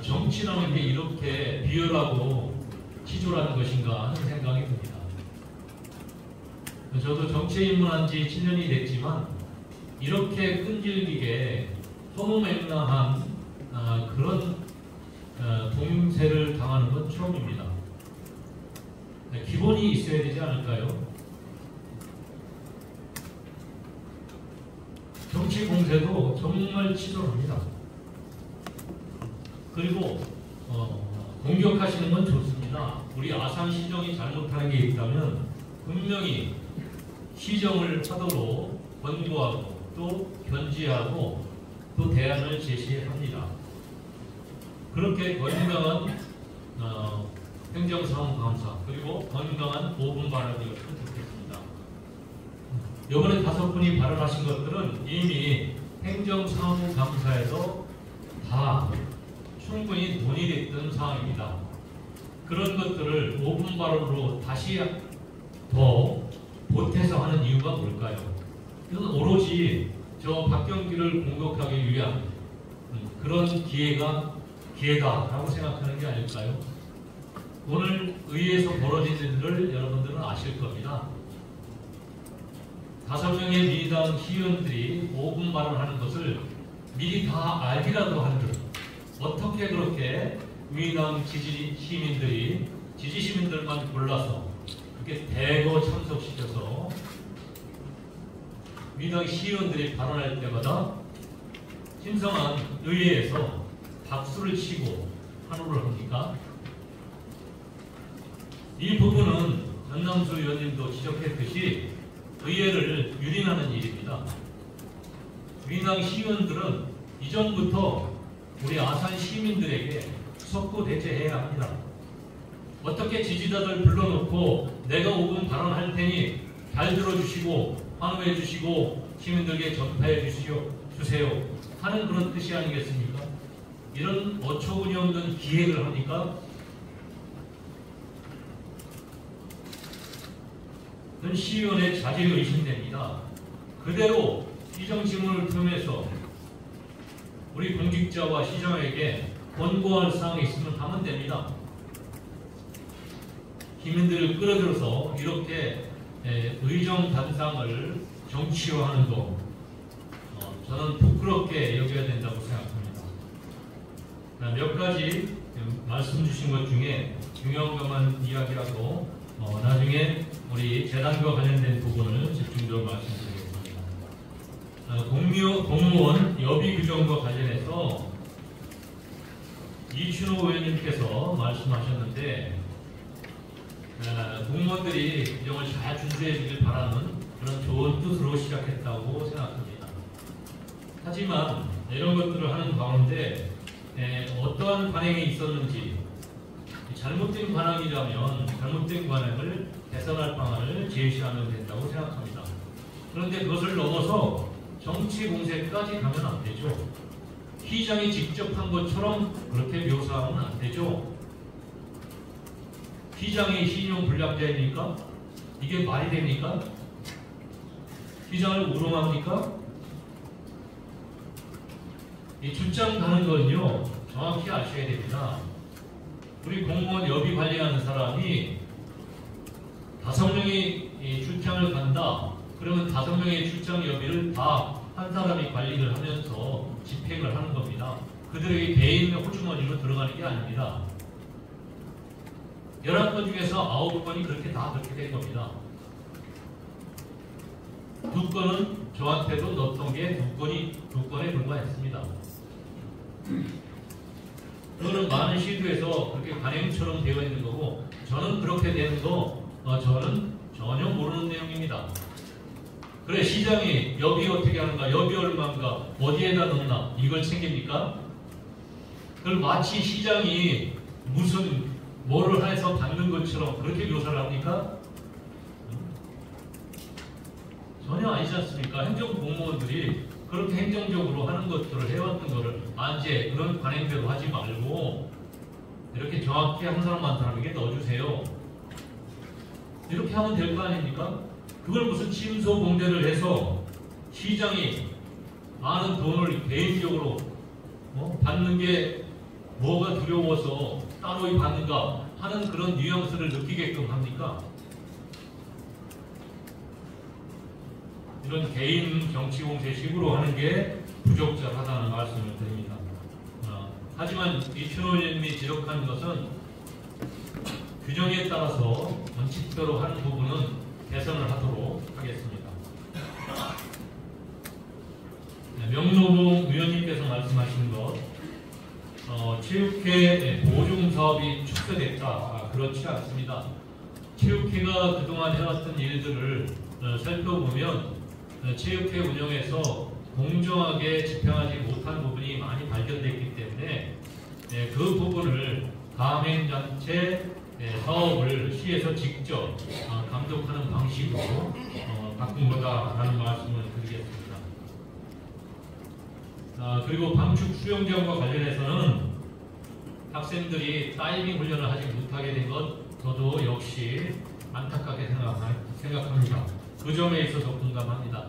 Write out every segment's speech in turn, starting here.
정치라는 게 이렇게 비열하고 치졸한 것인가 하는 생각이 듭니다. 저도 정치에 입문한 지 7년이 됐지만 이렇게 끈질기게 허무맹랑한 그런 동세를 당하는 건 처음입니다. 기본이 있어야 되지 않을까요? 정치 공세도 정말 치졸합니다. 그리고 공격하시는 건 좋습니다. 우리 아산시정이 잘못하는 게 있다면 분명히 시정을 하도록 권고하고 또 견지하고 또 대안을 제시합니다. 그렇게 건강한 행정사무감사 그리고 건강한 5분 발언이었으면 좋겠습니다. 이번에 5분이 발언하신 것들은 이미 행정사무감사에서 다 충분히 논의됐던 사항입니다. 그런 것들을 5분 발언으로 다시 더 보태서 하는 이유가 뭘까요? 이건 오로지 저 박경기를 공격하기 위한 그런 기회다라고 생각하는 게 아닐까요? 오늘 의회에서 벌어진 일들을 여러분들은 아실 겁니다. 5명의 민주당 시의원들이 5분 발언하는 것을 미리 다 알기라도 한 듯 어떻게 그렇게 민주당 지지 시민들만 골라서 그렇게 대거 참석시켜서 민주당 시의원들이 발언할 때마다 신성한 의회에서 박수를 치고 환호를 합니까? 이 부분은 전남수 의원님도 지적했듯이 의회를 유린하는 일입니다. 민주당 시의원들은 이전부터 우리 아산 시민들에게 석고대죄해야 합니다. 어떻게 지지자들 불러놓고 내가 5분 발언할 테니 잘 들어주시고 환호해 주시고 시민들에게 전파해 주세요 하는 그런 뜻이 아니겠습니까? 이런 어처구니 없는 기획을 합니까? 그건 시의원의 자질이 의심됩니다. 그대로 시정질문을 통해서 우리 공직자와 시장에게 권고할 사항이 있으면 하면 됩니다. 시민들을 끌어들여서 이렇게 의정 단상을 정치화하는 거 저는 부끄럽게 여겨야 된다고 생각합니다. 몇 가지 말씀 주신 것 중에 중요한 것만 이야기하고 나중에 우리 재단과 관련된 부분을 집중적으로 말씀드리겠습니다. 공무원 여비 규정과 관련해서 이춘호 의원님께서 말씀하셨는데 공무원들이 규정을 잘 준수해 주길 바라는 그런 좋은 뜻으로 시작했다고 생각합니다. 하지만 이런 것들을 하는 가운데 어떠한 관행이 있었는지 잘못된 관행이라면 잘못된 관행을 개선할 방안을 제시하면 된다고 생각합니다. 그런데 그것을 넘어서 정치 공세까지 가면 안 되죠. 시장이 직접 한 것처럼 그렇게 묘사하면 안 되죠. 시장이 신용 불량자입니까? 이게 말이 됩니까? 시장을 우롱합니까? 이 출장 가는 건요 정확히 아셔야 됩니다. 우리 공무원 여비 관리하는 사람이 5명이 출장을 간다. 그러면 5명의 출장 여비를 다 한 사람이 관리를 하면서 집행을 하는 겁니다. 그들에게 개인 호주머니로 들어가는 게 아닙니다. 11건 중에서 9건이 그렇게 된 겁니다. 2건은 저한테도 넣었던 게 2건에 불과했습니다. 그거는 많은 시도에서 그렇게 관행처럼 되어 있는 거고 저는 그렇게 되는 거 저는 전혀 모르는 내용입니다. 그래 시장이 여비 어떻게 하는가 여비 얼마인가 어디에다 넣나 이걸 챙깁니까? 그걸 마치 시장이 무슨 뭐를 해서 받는 것처럼 그렇게 묘사를 합니까? 전혀 아니지 않습니까? 행정공무원들이 그렇게 행정적으로 하는 것들을 해왔던 거를 이제 그런 관행대로 하지 말고 이렇게 정확히 한 사람에게 넣어주세요. 이렇게 하면 될 거 아닙니까? 그걸 무슨 침소봉대를 해서 시장이 많은 돈을 개인적으로 받는 게 뭐가 두려워서 따로 받는가 하는 그런 뉘앙스를 느끼게끔 합니까? 이런 개인 정치 공세식으로 하는 게 부적절하다는 말씀을 드립니다. 하지만 이춘호 의원님이 지적한 것은 규정에 따라서 원칙대로 하는 부분은 개선을 하도록 하겠습니다. 명노봉 의원님께서 말씀하신 것, 체육회 보증사업이 축소됐다. 그렇지 않습니다. 체육회가 그동안 해왔던 일들을 살펴보면 체육회 운영에서 공정하게 집행하지 못한 부분이 많이 발견됐기 때문에 그 부분을 가맹단체 사업을 시에서 직접 감독하는 방식으로 바꾼 거다라는 말씀을 드리겠습니다. 그리고 방축 수영장과 관련해서는 학생들이 다이빙 훈련을 하지 못하게 된 것 저도 역시 안타깝게 생각합니다. 그 점에 있어서 공감합니다.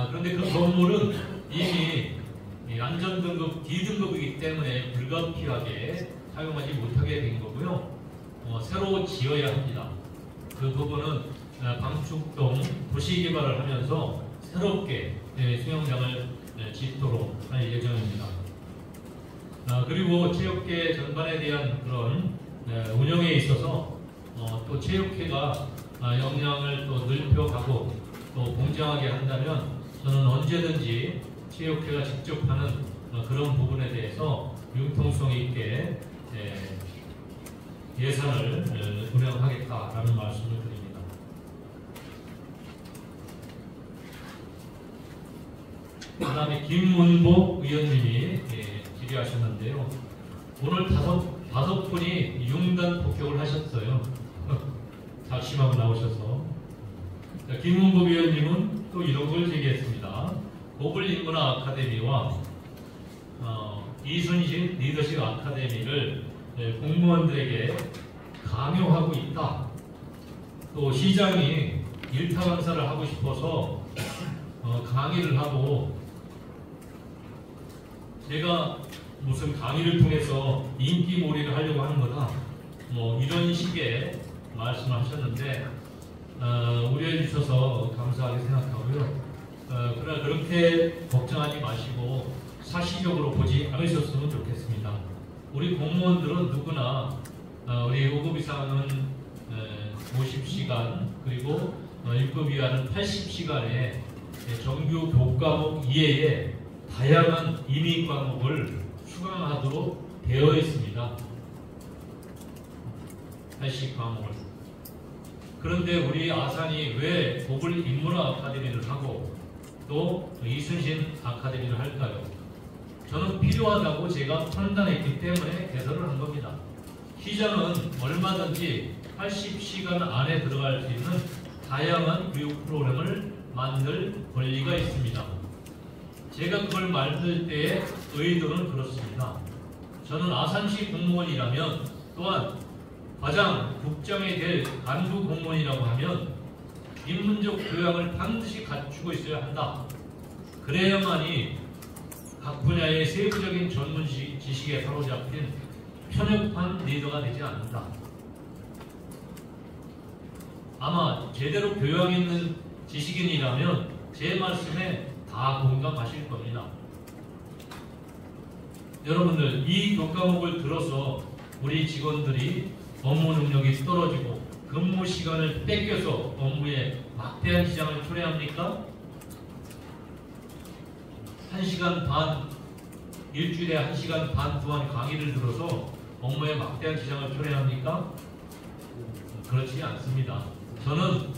그런데 그 건물은 이미 안전등급 D등급이기 때문에 불가피하게 사용하지 못하게 된 거고요. 새로 지어야 합니다. 그 부분은 방축동 도시개발을 하면서 새롭게 수영장을 짓도록 할 예정입니다. 그리고 체육계 전반에 대한 그런 운영에 있어서 또 체육회가 역량을 또 넓혀가고 또 공정하게 한다면 저는 언제든지 체육회가 직접 하는 그런 부분에 대해서 융통성 있게 예산을 운영하겠다라는 말씀을 드립니다. 그 다음에 김문복 의원님이 질의하셨는데요. 오늘 다섯 분이 융단 폭격을 하셨어요. 작심하고 나오셔서. 김문복 의원님은 또 이런 걸 제기했습니다. 고블인문화 아카데미와 이순신 리더십 아카데미를 공무원들에게 강요하고 있다. 또 시장이 일타 강사를 하고 싶어서 강의를 하고 제가 무슨 강의를 통해서 인기몰이를 하려고 하는 거다. 뭐 이런 식의 말씀을 하셨는데 우려해 주셔서 감사하게 생각하고요. 그러나 그렇게 걱정하지 마시고 사실적으로 보지 않으셨으면 좋겠습니다. 우리 공무원들은 누구나 우리 5급 이상은 50시간 그리고 1급 이하는 80시간의 정규 교과목 이외에 다양한 임의 과목을 수강하도록 되어 있습니다. 80 과목을. 그런데 우리 아산이 왜 고블인문화 아카데미를 하고 또 이순신 아카데미를 할까요? 저는 필요하다고 제가 판단했기 때문에 개설을 한 겁니다. 시장은 얼마든지 80시간 안에 들어갈 수 있는 다양한 교육 프로그램을 만들 권리가 있습니다. 제가 그걸 만들 때의 의도는 그렇습니다. 저는 아산시 공무원이라면 또한 과장, 국장이 될 간부 공무원이라고 하면 인문적 교양을 반드시 갖추고 있어야 한다. 그래야만이 각 분야의 세부적인 전문 지식에 사로잡힌 편협한 리더가 되지 않는다. 아마 제대로 교양 있는 지식인이라면 제 말씀에 다 공감하실 겁니다. 여러분들 이 교과목을 들어서 우리 직원들이 업무 능력이 떨어지고 근무 시간을 뺏겨서 업무에 막대한 지장을 초래합니까? 1시간 반, 일주일에 1시간 반 동안 강의를 들어서 업무에 막대한 지장을 초래합니까? 그렇지 않습니다. 저는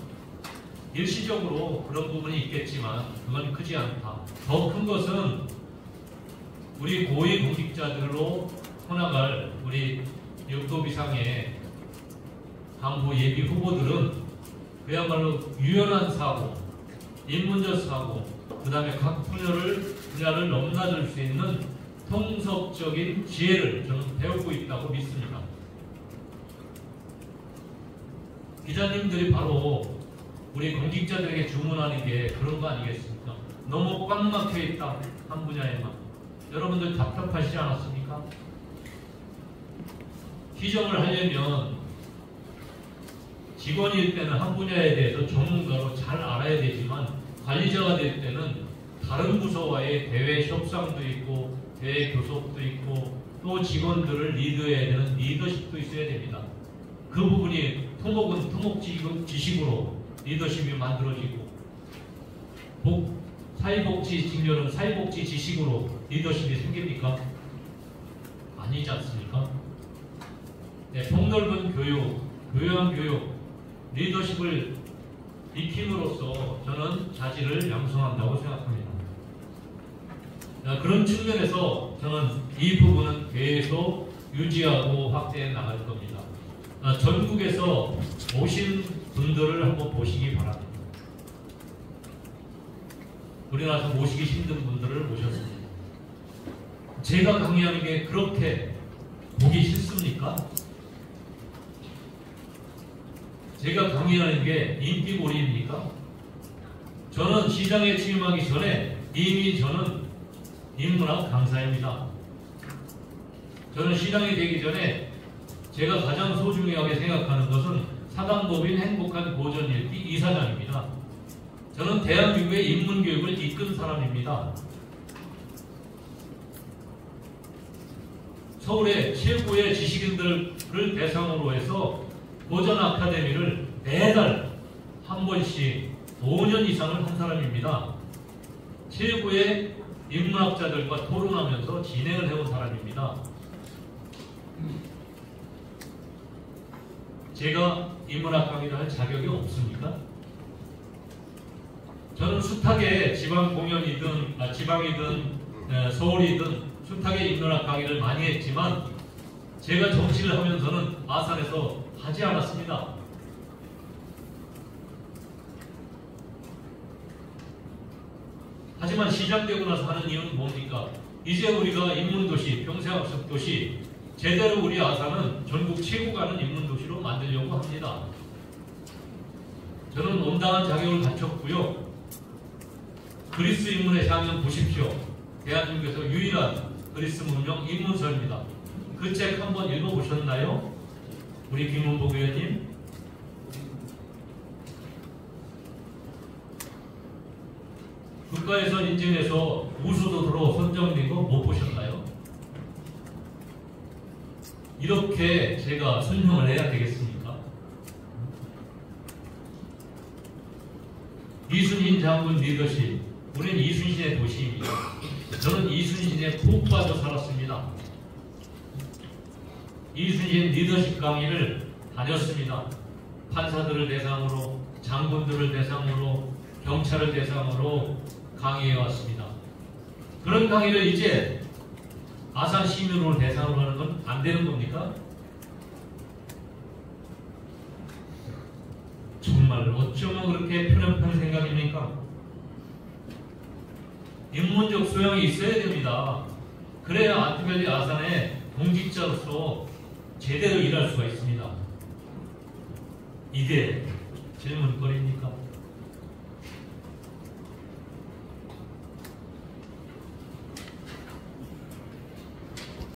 일시적으로 그런 부분이 있겠지만 그건 크지 않다. 더 큰 것은 우리 고위 공직자들로 혼나갈 우리 6급 이상의 간부 예비 후보들은 그야말로 유연한 사고, 인문적 사고, 그 다음에 각 분야를 넘나들 수 있는 통섭적인 지혜를 저는 배우고 있다고 믿습니다. 기자님들이 바로 우리 공직자들에게 주문하는 게 그런 거 아니겠습니까? 너무 꽉 막혀 있다, 한 분야에만. 여러분들 답답하시지 않았습니까? 티점을 하려면 직원일 때는 한 분야에 대해서 전문가로 잘 알아야 되지만 관리자가 될 때는 다른 부서와의 대외 협상도 있고 대외 교섭도 있고 또 직원들을 리드해야 되는 리더십도 있어야 됩니다. 그 부분이 토목은 토목 지식으로 리더십이 만들어지고 사회복지 직렬은 사회복지 지식으로 리더십이 생깁니까? 아니지 않습니까? 네, 폭넓은 교육, 교養교육, 리더십을 익힘으로써 저는 자질을 양성한다고 생각합니다. 그런 측면에서 저는 이 부분은 계속 유지하고 확대해 나갈 겁니다. 전국에서 오신 분들을 한번 보시기 바랍니다. 우리나라에서 모시기 힘든 분들을 모셨습니다. 제가 강의하는 게 그렇게 보기 싫습니까? 제가 강의하는 게 인기몰이입니까? 저는 시장에 취임하기 전에 이미 저는 인문학 강사입니다. 저는 시장이 되기 전에 제가 가장 소중하게 생각하는 것은 사단법인 행복한 고전일기 이사장입니다. 저는 대한민국의 인문교육을 이끈 사람입니다. 서울의 최고의 지식인들을 대상으로 해서 고전 아카데미를 매달 한 번씩 5년 이상을 한 사람입니다. 최고의 인문학자들과 토론하면서 진행을 해온 사람입니다. 제가 인문학 강의를 할 자격이 없습니까? 저는 숱하게 지방 공연이든 지방이든 서울이든 숱하게 인문학 강의를 많이 했지만 제가 정치를 하면서는 아산에서 하지 않았습니다. 하지만 시작되고 나서 하는 이유는 뭡니까? 이제 우리가 인문도시, 평생학습도시 제대로 우리 아산은 전국 최고가 하는 인문도시로 만들려고 합니다. 저는 온당한 자격을 갖췄고요. 그리스 인문의 향연 보십시오. 대한민국에서 유일한 그리스 문명 인문서입니다. 그 책 한번 읽어보셨나요? 우리 김은복 의원님? 국가에서 인증해서 우수도로 선정된 거 못 보셨나요? 이렇게 제가 설명을 해야 되겠습니까? 이순신 장군 리더십, 우리는 이순신의 도시입니다. 저는 이순신에 푹 빠져 살았습니다. 이순신 리더십 강의를 다녔습니다. 판사들을 대상으로, 장군들을 대상으로, 경찰을 대상으로 강의해 왔습니다. 그런 강의를 이제 아산 시민으로 대상으로 하는 건 안 되는 겁니까? 정말 어쩌면 그렇게 편협한 생각입니까? 인문적 소양이 있어야 됩니다. 그래야 아트밸리 아산의 공직자로서 제대로 일할 수가 있습니다. 이게 질문거리입니까?